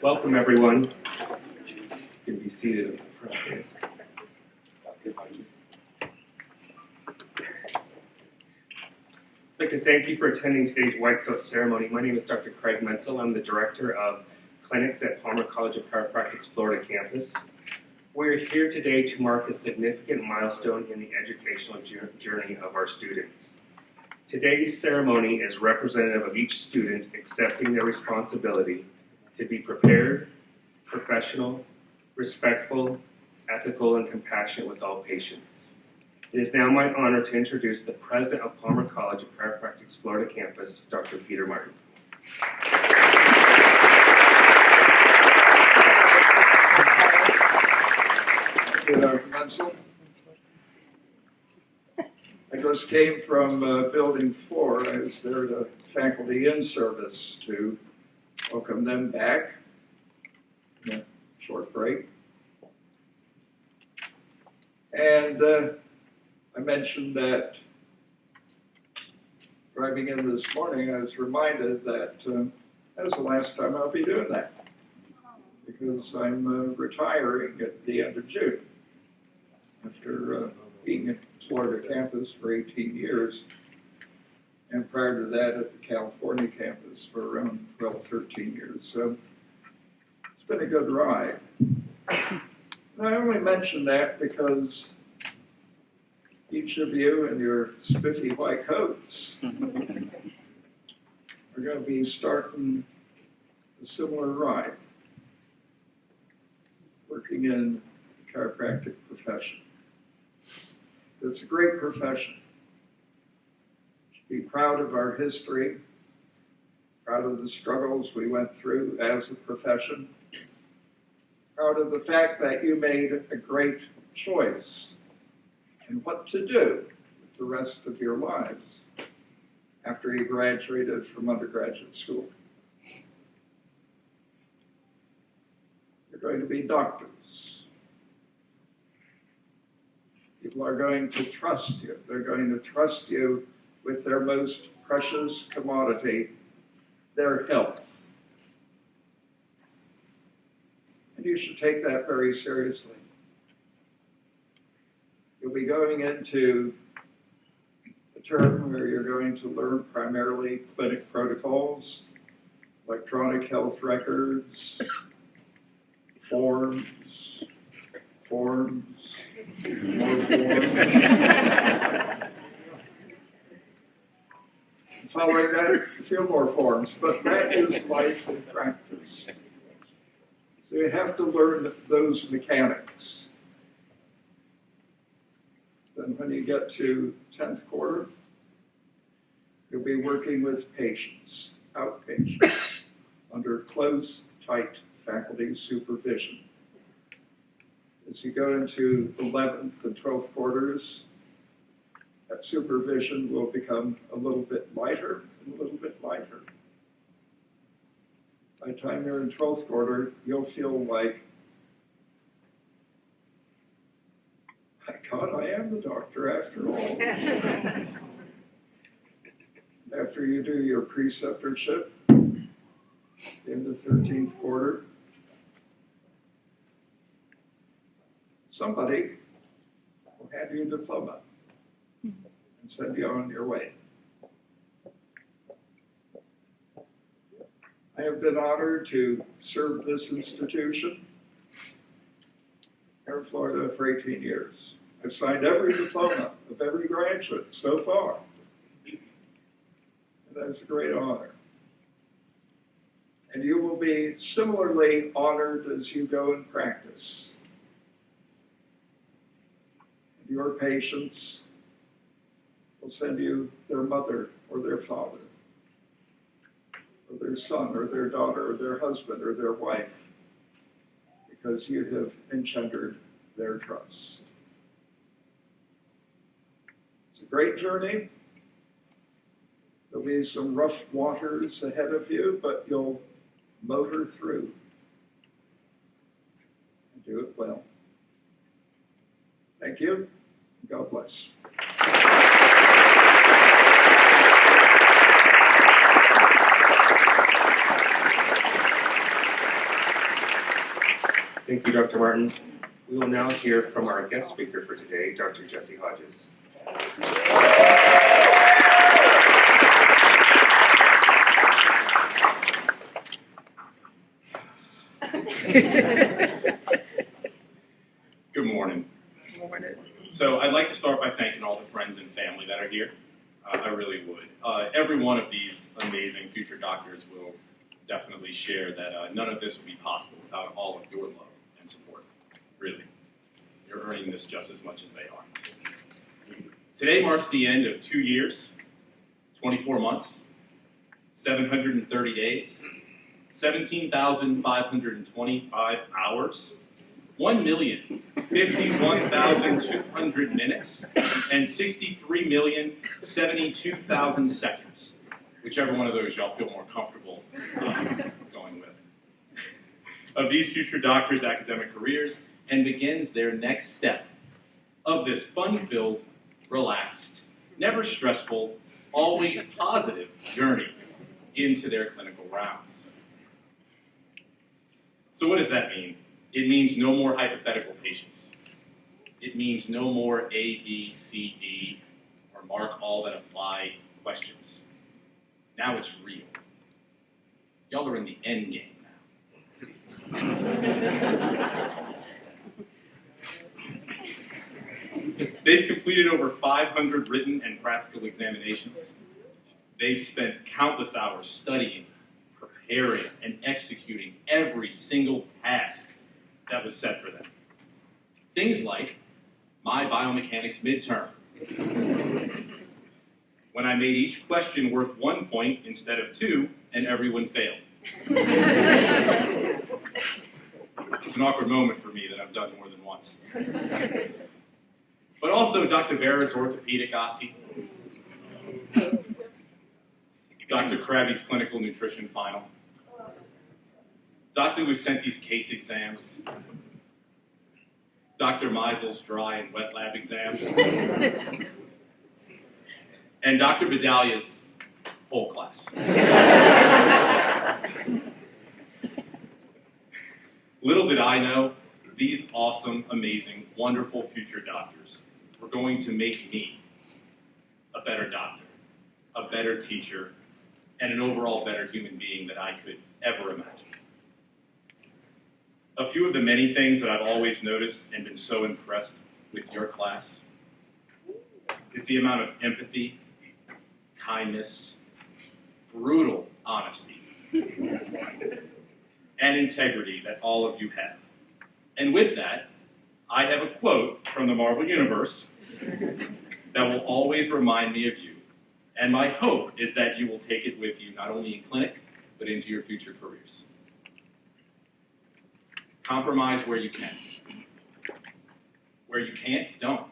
Welcome, everyone. You can be seated at the front. I'd like to thank you for attending today's White Coat ceremony. My name is Dr. Craig Menzel. I'm the Director of Clinics at Palmer College of Chiropractic's Florida campus. We're here today to mark a significant milestone in the educational journey of our students. Today's ceremony is representative of each student accepting their responsibility to be prepared, professional, respectful, ethical, and compassionate with all patients. It is now my honor to introduce the President of Palmer College of Chiropractic's Florida campus, Dr. Peter Martin. Thank you, Dr. Menzel. I just came from Building 4. I was there to faculty in-service to welcome them back. A short break. And I mentioned that driving in this morning, I was reminded that that is the last time I'll be doing that because I'm retiring at the end of June after being at Florida campus for 18 years. And prior to that at the California campus for around 12, 13 years. So it's been a good ride. And I only mention that because each of you in your spiffy white coats are going to be starting a similar ride, working in the chiropractic profession. It's a great profession. Be proud of our history, proud of the struggles we went through as a profession, proud of the fact that you made a great choice in what to do with the rest of your lives after you graduated from undergraduate school. You're going to be doctors. People are going to trust you. They're going to trust you with their most precious commodity, their health. And you should take that very seriously. You'll be going into a term where you're going to learn primarily clinic protocols, electronic health records, forms, more forms. Following that, a few more forms, but that is life in practice. So you have to learn those mechanics. Then when you get to 10th quarter, you'll be working with patients, outpatients, under close, tight faculty supervision. As you go into 11th and 12th quarters, that supervision will become a little bit lighter and a little bit lighter. By the time you're in 12th quarter, you'll feel like, my God, I am the doctor after all. After you do your preceptorship, in the 13th quarter, somebody will hand you a diploma and send you on your way. I have been honored to serve this institution here in Florida for 18 years. I've signed every diploma of every graduate so far. And that's a great honor. And you will be similarly honored as you go and practice. Your patients will send you their mother or their father, or their son or their daughter or their husband or their wife, because you have engendered their trust. It's a great journey. There'll be some rough waters ahead of you, but you'll motor through. do it well. Thank you. God bless. Thank you, Dr. Martin. We will now hear from our guest speaker for today, Dr. Jesse Hodges. Good morning. So I'd like to start by thanking all the friends and family that are here. I really would. Every one of these amazing future doctors will definitely share that none of this would be possible without all of your love and support. Really. You're earning this just as much as they are. Today marks the end of 2 years, 24 months, 730 days, 17,525 hours, 1,051,200 minutes, and 63,072,000 seconds. Whichever one of those y'all feel more comfortable going with. Of these future doctors' academic careers, and begins their next step of this fun-filled, relaxed, never stressful, always positive journey into their clinical rounds. So what does that mean? It means no more hypothetical patients. It means no more A, B, C, D, or mark all that apply questions. Now it's real. Y'all are in the end game now. They've completed over 500 written and practical examinations. They've spent countless hours studying, preparing, and executing every single task that was set for them. Things like my biomechanics midterm, when I made each question worth 1 point instead of 2, and everyone failed. It's an awkward moment for me that I've done more than once. But also Dr. Vera's orthopedic OSCE, Dr. Krabby's clinical nutrition final, Dr. Lucenti's case exams, Dr. Meisel's dry and wet lab exams, and Dr. Bedalia's whole class. Little did I know, these awesome, amazing, wonderful future doctors were going to make me a better doctor, a better teacher, and an overall better human being that I could ever imagine. A few of the many things that I've always noticed and been so impressed with your class is the amount of empathy, kindness, brutal honesty, and integrity that all of you have. And with that, I have a quote from the Marvel Universe that will always remind me of you. And my hope is that you will take it with you, not only in clinic, but into your future careers. Compromise where you can. Where you can't, don't.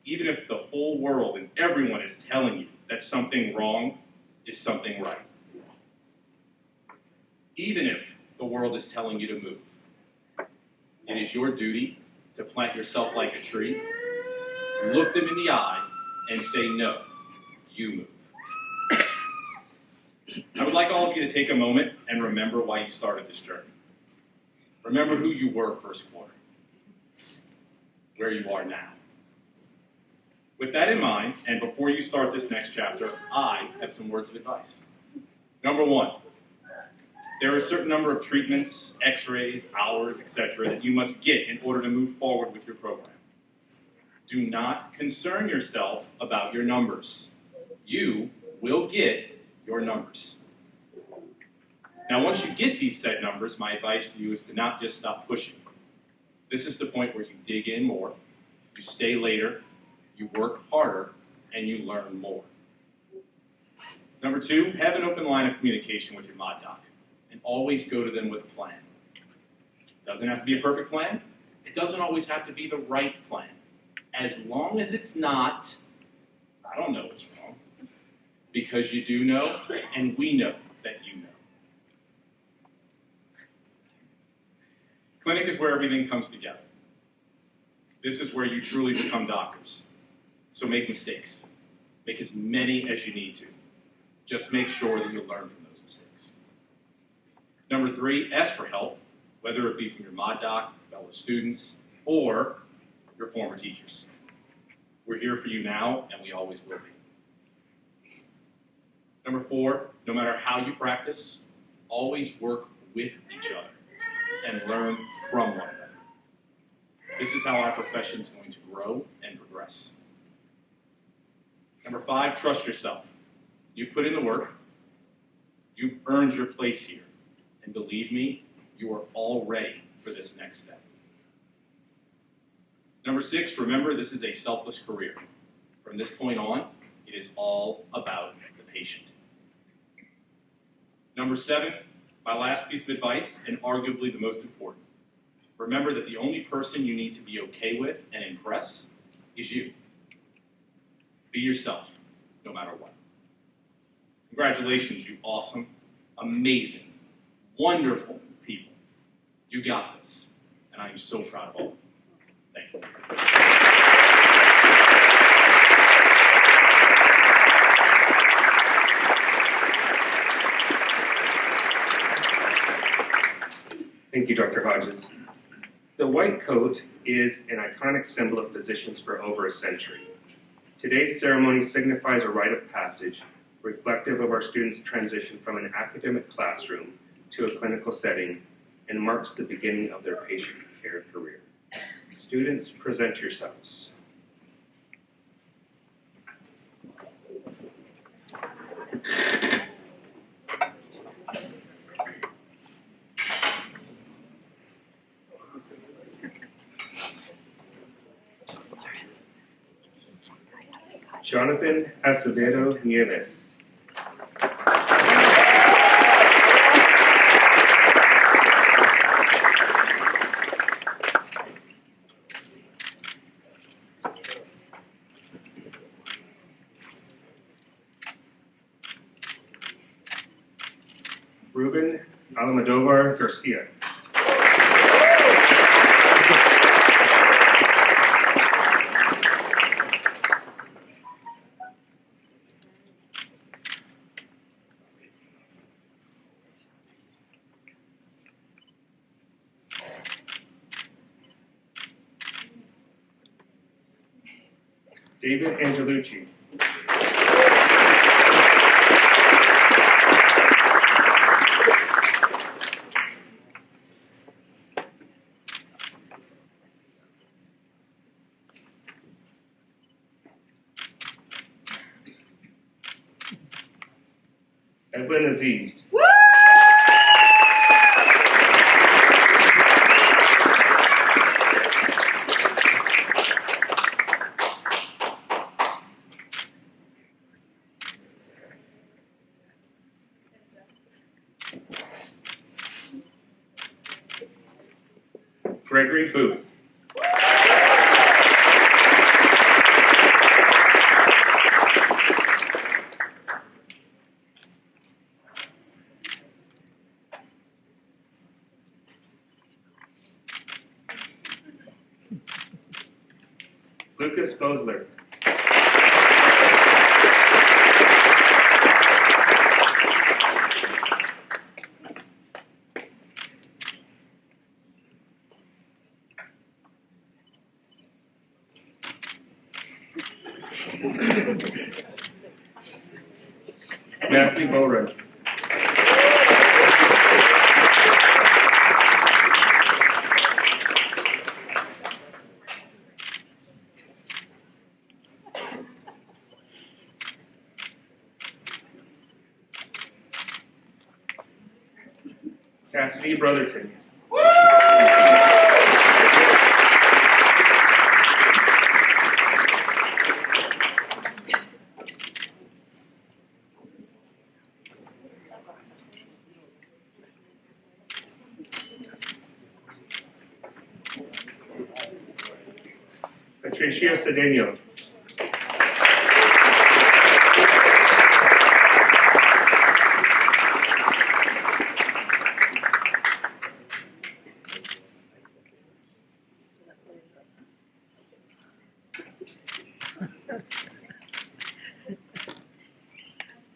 Even if the whole world and everyone is telling you that something wrong is something right. Even if the world is telling you to move. It is your duty to plant yourself like a tree, look them in the eye, and say, no, you move. I would like all of you to take a moment and remember why you started this journey. Remember who you were first quarter, where you are now. With that in mind, and before you start this next chapter, I have some words of advice. Number one, there are a certain number of treatments, x-rays, hours, etc. that you must get in order to move forward with your program. Do not concern yourself about your numbers. You will get your numbers. Now, once you get these set numbers, my advice to you is to not just stop pushing. This is the point where you dig in more, you stay later, you work harder, and you learn more. Number two, have an open line of communication with your mod doc, and always go to them with a plan. It doesn't have to be a perfect plan. It doesn't always have to be the right plan. As long as it's not, I don't know what's wrong, because you do know, and we know that you know. Clinic is where everything comes together. This is where you truly become doctors. So make mistakes. Make as many as you need to. Just make sure that you learn from those mistakes. Number 3, ask for help, whether it be from your mod doc, fellow students, or your former teachers. We're here for you now, and we always will be. Number 4, no matter how you practice, always work with each other and learn from one another. This is how our profession is going to grow and progress. Number 5, trust yourself. You've put in the work. You've earned your place here. And believe me, you are all ready for this next step. Number 6, remember this is a selfless career. From this point on, it is all about the patient. Number 7, my last piece of advice, and arguably the most important. Remember that the only person you need to be okay with and impress is you. Be yourself, no matter what. Congratulations, you awesome, amazing, wonderful people. You got this, and I am so proud of all of you. Thank you. Thank you, Dr. Hodges. The white coat is an iconic symbol of physicians for over a century. Today's ceremony signifies a rite of passage reflective of our students' transition from an academic classroom to a clinical setting and marks the beginning of their patient care career. Students, present yourselves. Jonathan Acevedo Nieves. Ruben Almodovar Garcia. David Angelucci. Evelyn Aziz. Gregory Booth. Lucas Bosler. Matthew Bowren. Cassidy Brotherton. Patricia Cedeno.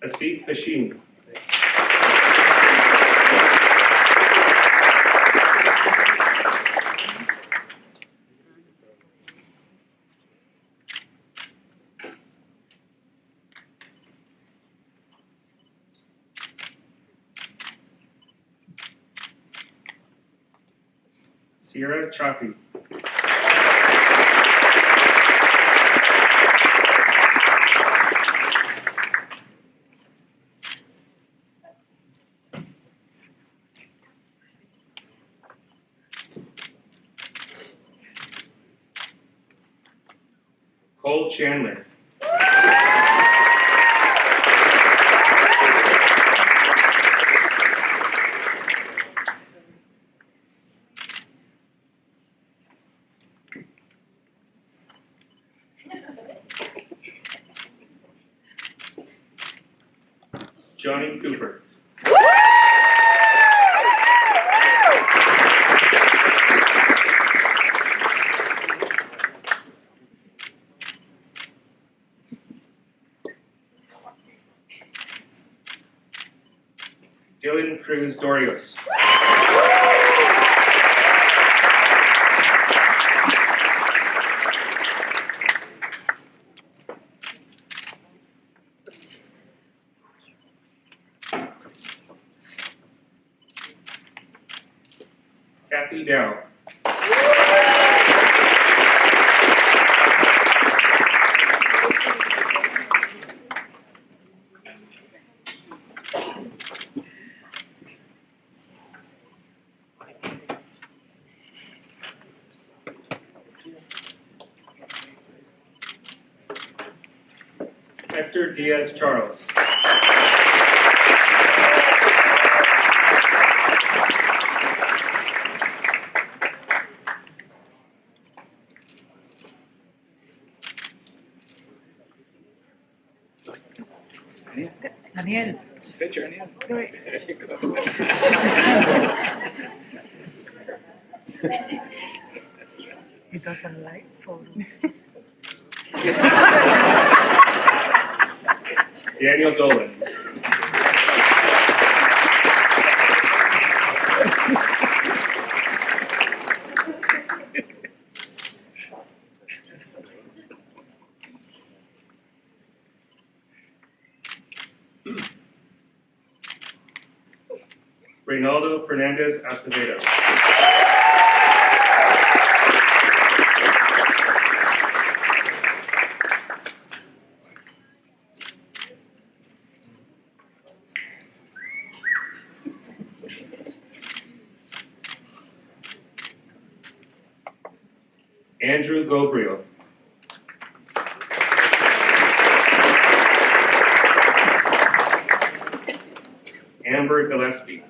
Asif Hashim. Sierra Chafi. Cole Chandler. Johnny Cooper. Dylan Cruz Dorios. Kathy Dow. Hector Diaz Charles. Daniel. Picture, Daniel. He doesn't like photos. Daniel Dolan. Reynaldo Fernandez Acevedo. Andrew Gobrio. Amber Gillespie.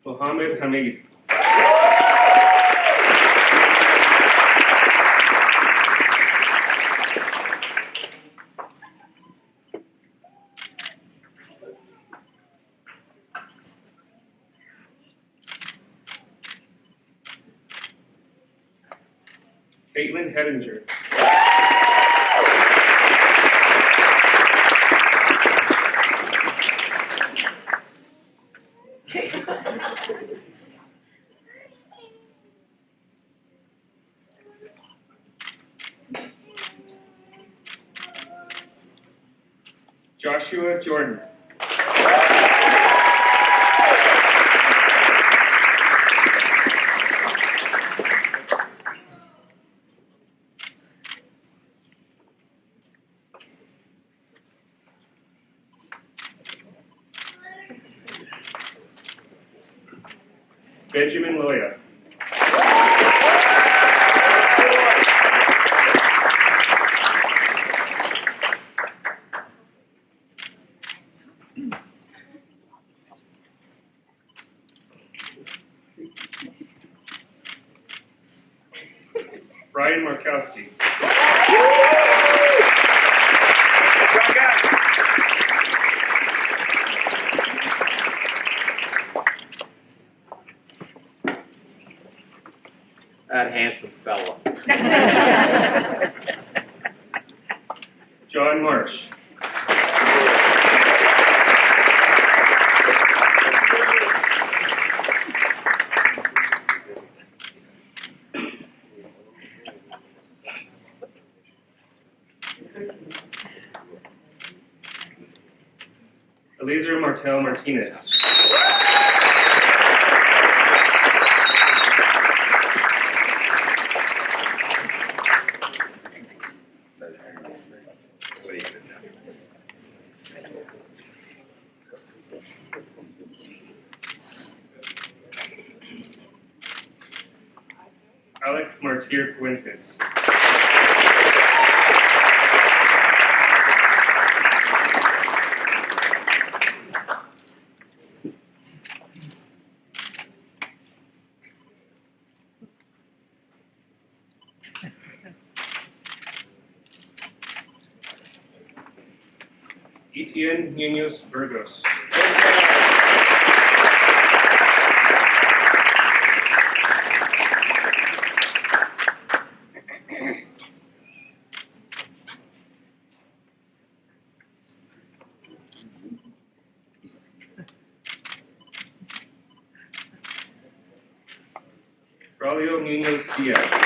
Mohammed Hamid. Caitlin Hedinger. Joshua Jordan. Benjamin Loya. Ryan Markowski. That handsome fella. John Marsh. Eliezer Martel Martinez. Alec Martir Fuentes. Etienne Munoz Burgos. Braulio Munoz Diaz.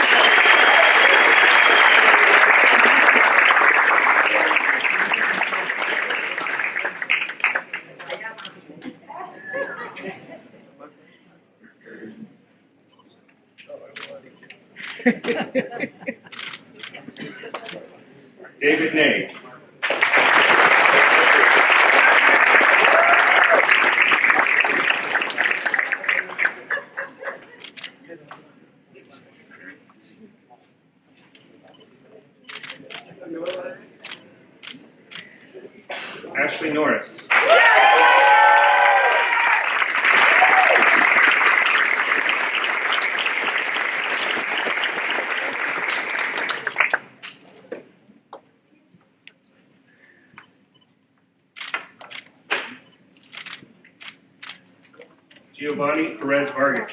David Ney. Ashley Norris. Giovanni Perez Vargas.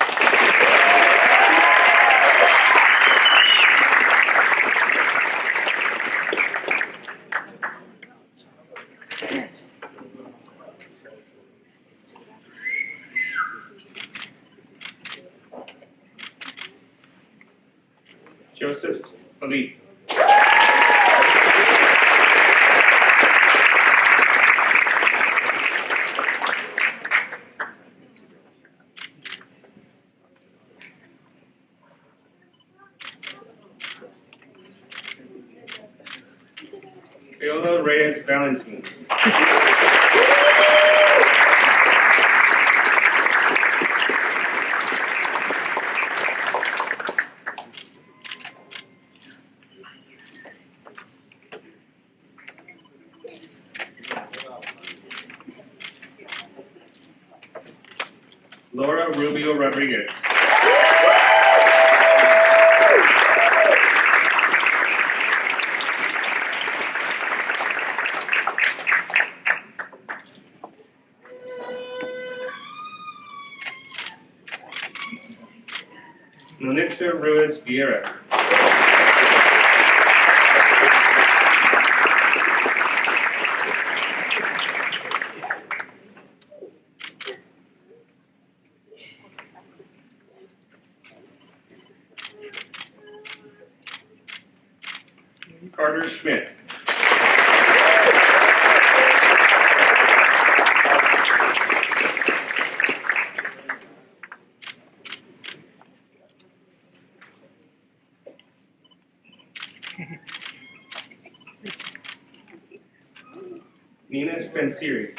Joseph Philippe. Viola Reyes Valentin. Laura Rubio Rodriguez. Nonitza Ruiz Vieira. Carter Schmidt. Nina Spenceri.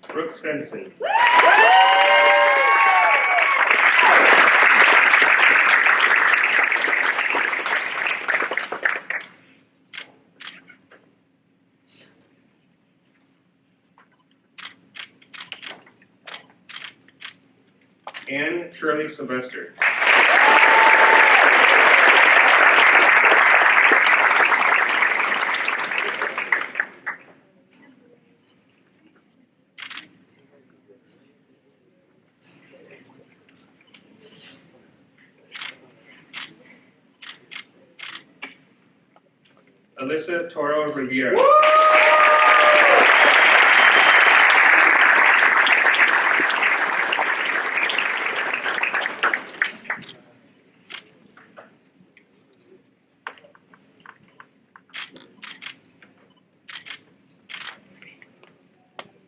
Brooke Svensson. Anne Curley Sylvester. Alyssa Toro Rivera.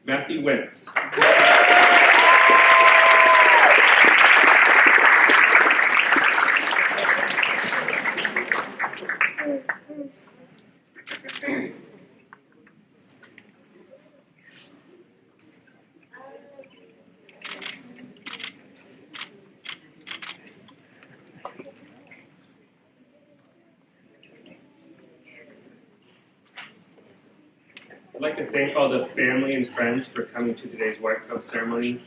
Matthew Wentz. I'd like to thank all the family and friends for coming to today's White Coat ceremony.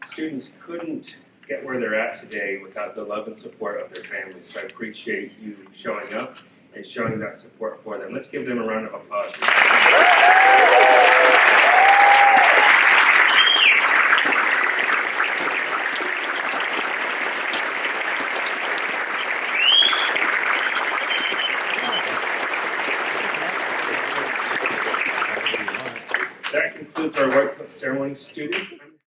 Students couldn't get where they're at today without the love and support of their families, so I appreciate you showing up and showing that support for them. Let's give them a round of applause. That concludes our White Coat ceremony. Students,